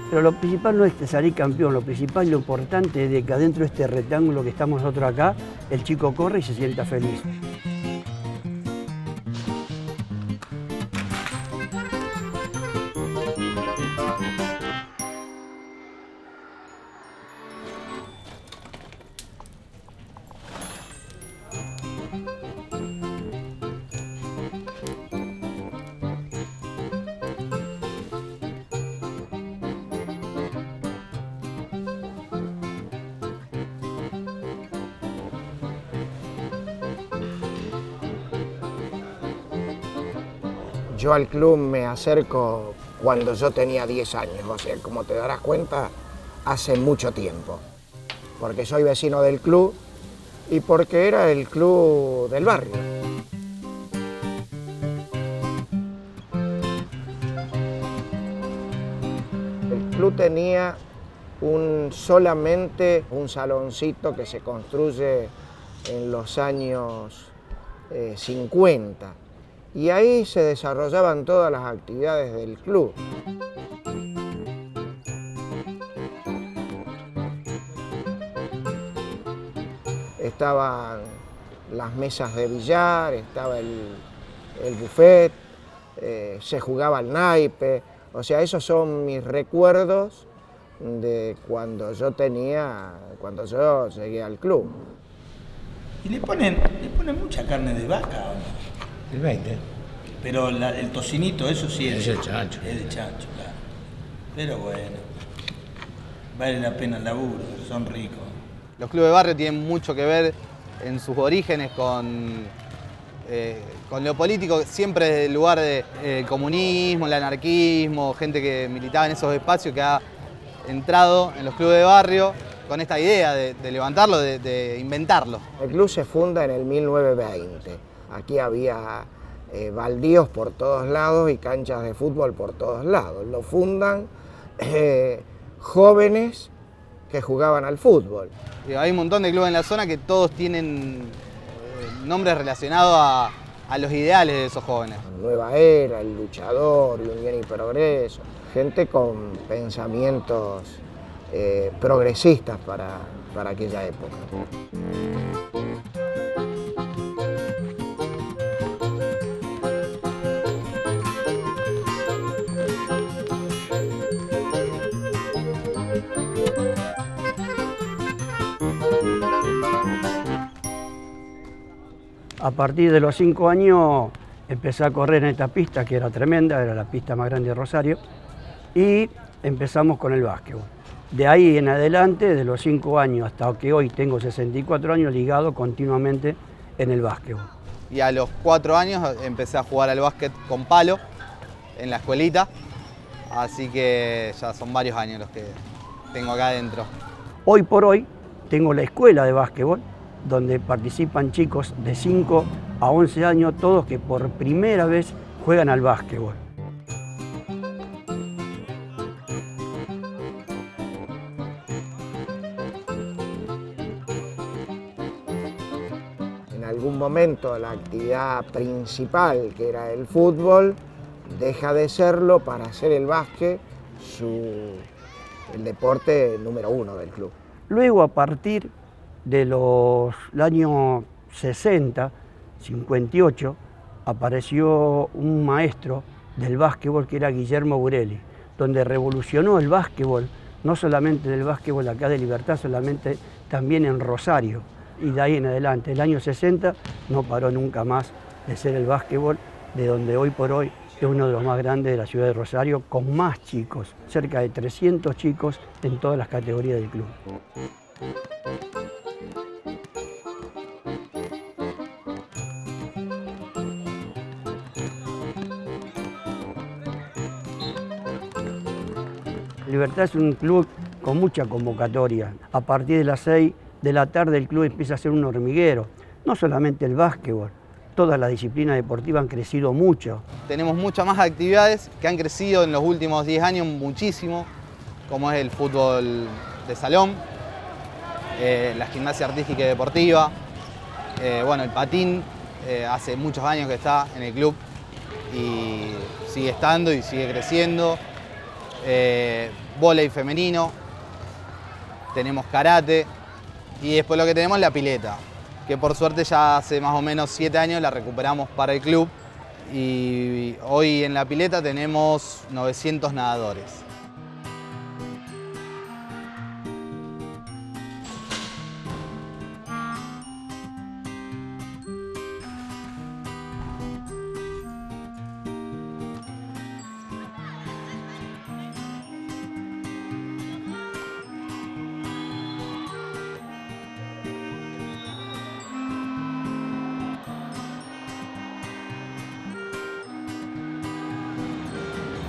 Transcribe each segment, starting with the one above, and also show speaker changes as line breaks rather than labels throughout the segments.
Pero lo principal no es que salir campeón, lo principal y lo importante es de que adentro de este rectángulo que estamos nosotros acá, el chico corre y se sienta feliz.
Yo al club me acerco cuando yo tenía 10 años, o sea, como te darás cuenta, hace mucho tiempo. Porque soy vecino del club y porque era el club del barrio. El club tenía solamente un saloncito que se construye en los años 50. Y ahí se desarrollaban todas las actividades del club. Estaban las mesas de billar, estaba el buffet, se jugaba al naipe. O sea, esos son mis recuerdos de cuando yo llegué al club.
¿Y le ponen mucha carne de vaca o no?
El 20.
Pero el tocinito, eso sí
Es el chancho.
Es de chancho, claro. Pero bueno, vale la pena el laburo, son ricos.
Los clubes de barrio tienen mucho que ver en sus orígenes con lo político, siempre desde el lugar del comunismo, el anarquismo, gente que militaba en esos espacios que ha entrado en los clubes de barrio con esta idea de levantarlo, de inventarlo.
El club se funda en el 1920. Aquí había baldíos por todos lados y canchas de fútbol por todos lados. Lo fundan jóvenes que jugaban al fútbol.
Hay un montón de clubes en la zona que todos tienen nombres relacionados a los ideales de esos jóvenes.
Nueva Era, El Luchador, Unión y Progreso. Gente con pensamientos progresistas para aquella época.
A partir de los 5 años empecé a correr en esta pista que era tremenda, era la pista más grande de Rosario, y empezamos con el básquetbol. De ahí en adelante, de los 5 años hasta que hoy tengo 64 años, ligado continuamente en el básquetbol.
Y a los 4 años empecé a jugar al básquet con palo en la escuelita, así que ya son varios años los que tengo acá adentro.
Hoy por hoy tengo la escuela de básquetbol, donde participan chicos de 5 a 11 años, todos que por primera vez juegan al básquetbol.
En algún momento la actividad principal, que era el fútbol, deja de serlo para hacer el básquet el deporte número 1 del club.
Luego, a partir de los años 60, 58, apareció un maestro del básquetbol que era Guillermo Burelli, donde revolucionó el básquetbol, no solamente del básquetbol acá de Libertad, solamente también en Rosario. Y de ahí en adelante, el año 60 no paró nunca más de ser el básquetbol, de donde hoy por hoy es uno de los más grandes de la ciudad de Rosario, con más chicos, cerca de 300 chicos en todas las categorías del club. Libertad es un club con mucha convocatoria. A partir de las 6 de la tarde el club empieza a ser un hormiguero. No solamente el básquetbol, todas las disciplinas deportivas han crecido mucho.
Tenemos muchas más actividades que han crecido en los últimos 10 años muchísimo, como es el fútbol de salón, la gimnasia artística y deportiva, bueno, el patín, hace muchos años que está en el club y sigue estando y sigue creciendo. Vóley femenino, tenemos karate y después lo que tenemos es la pileta, que por suerte ya hace más o menos 7 años la recuperamos para el club y hoy en la pileta tenemos 900 nadadores.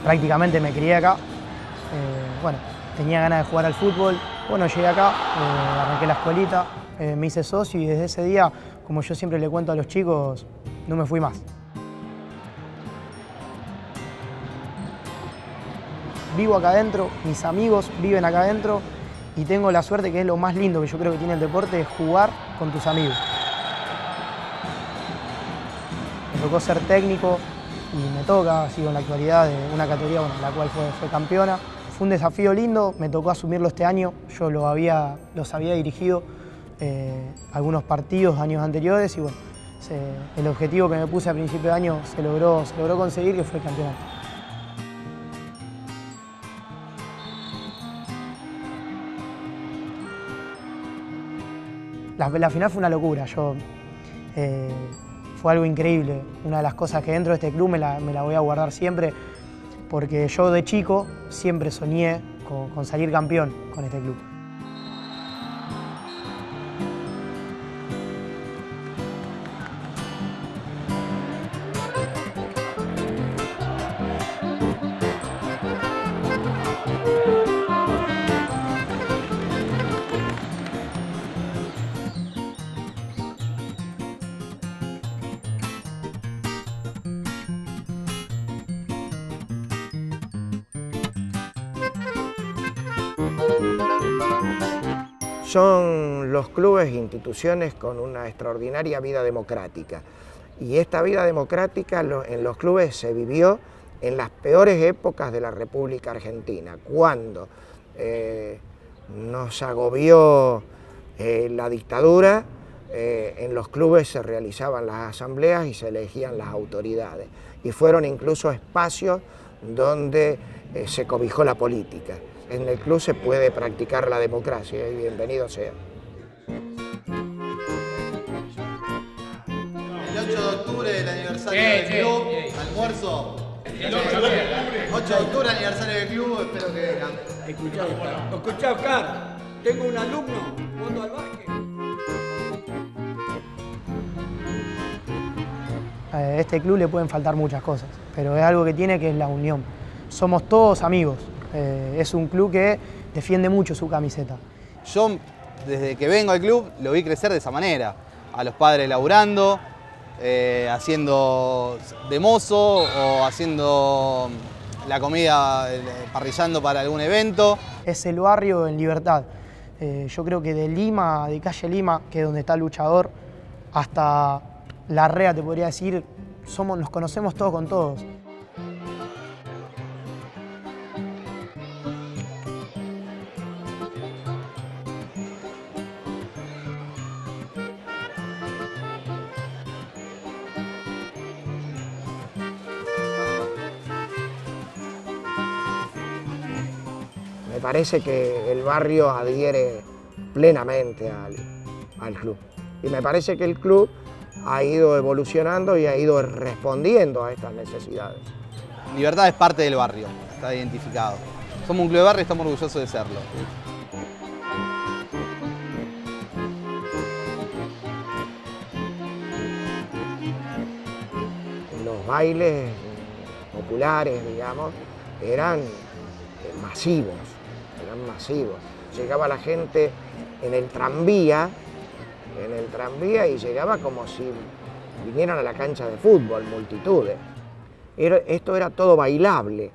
Prácticamente me crié acá, bueno, tenía ganas de jugar al fútbol, bueno, llegué acá, arranqué la escuelita, me hice socio y desde ese día, como yo siempre le cuento a los chicos, no me fui más. Vivo acá adentro, mis amigos viven acá adentro y tengo la suerte, que es lo más lindo que yo creo que tiene el deporte, es jugar con tus amigos. Me tocó ser técnico y me toca, sigo en la actualidad de una categoría en la cual fue campeona. Fue un desafío lindo, me tocó asumirlo este año, yo los había dirigido algunos partidos años anteriores y bueno, el objetivo que me puse a principio de año se logró conseguir, que fue el campeonato. La final fue una locura, fue algo increíble. Una de las cosas que dentro de este club me la voy a guardar siempre, porque yo de chico siempre soñé con salir campeón con este club.
Son los clubes e instituciones con una extraordinaria vida democrática. Y esta vida democrática en los clubes se vivió en las peores épocas de la República Argentina, cuando nos agobió la dictadura. En los clubes se realizaban las asambleas y se elegían las autoridades. Y fueron incluso espacios donde se cobijó la política. En el club se puede practicar la democracia y bienvenido sea.
El 8 de octubre, el aniversario del club, almuerzo. El 8 de octubre, aniversario del club, espero que vengan.
Escuchá, Oscar, tengo un alumno jugando al básquet.
A este club le pueden faltar muchas cosas, pero es algo que tiene, que es la unión. Somos todos amigos. Es un club que defiende mucho su camiseta.
Yo, desde que vengo al club, lo vi crecer de esa manera. A los padres laburando, haciendo de mozo o haciendo la comida, parrillando para algún evento.
Es el barrio en Libertad. Yo creo que de Lima, de calle Lima, que es donde está el Luchador, hasta Larrea, te podría decir, nos conocemos todos con todos.
Me parece que el barrio adhiere plenamente al club. Y me parece que el club ha ido evolucionando y ha ido respondiendo a estas necesidades.
Libertad es parte del barrio, está identificado. Somos un club de barrio y estamos orgullosos de serlo.
Los bailes populares, digamos, eran masivos, Llegaba la gente en el tranvía y llegaba como si vinieran a la cancha de fútbol, multitudes. Esto era todo bailable.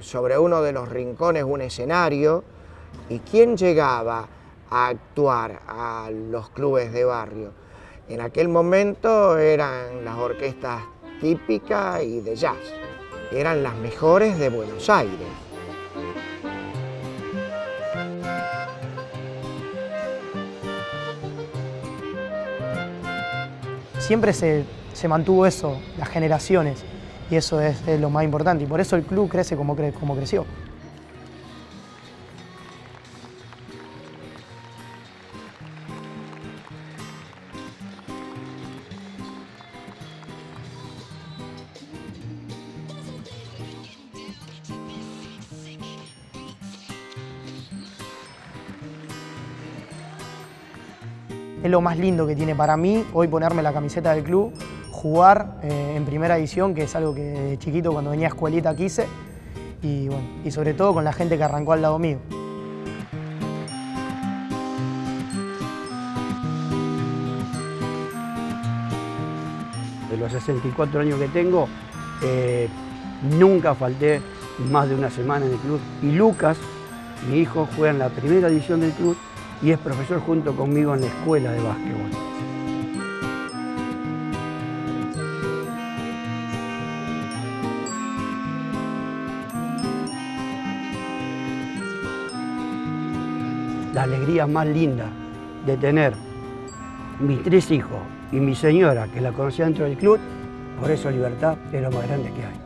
Sobre uno de los rincones un escenario, y ¿quién llegaba a actuar a los clubes de barrio? En aquel momento eran las orquestas típicas y de jazz, eran las mejores de Buenos Aires.
Siempre se mantuvo eso, las generaciones, y eso es lo más importante, y por eso el club crece como creció. Es lo más lindo que tiene para mí hoy ponerme la camiseta del club, jugar en primera división, que es algo que de chiquito cuando venía a escuelita quise, y, bueno, y sobre todo con la gente que arrancó al lado mío.
De los 64 años que tengo, nunca falté más de una semana en el club. Y Lucas, mi hijo, juega en la primera división del club y es profesor junto conmigo en la escuela de básquetbol. La alegría más linda de tener mis 3 hijos y mi señora, que la conocía dentro del club, por eso Libertad es lo más grande que hay.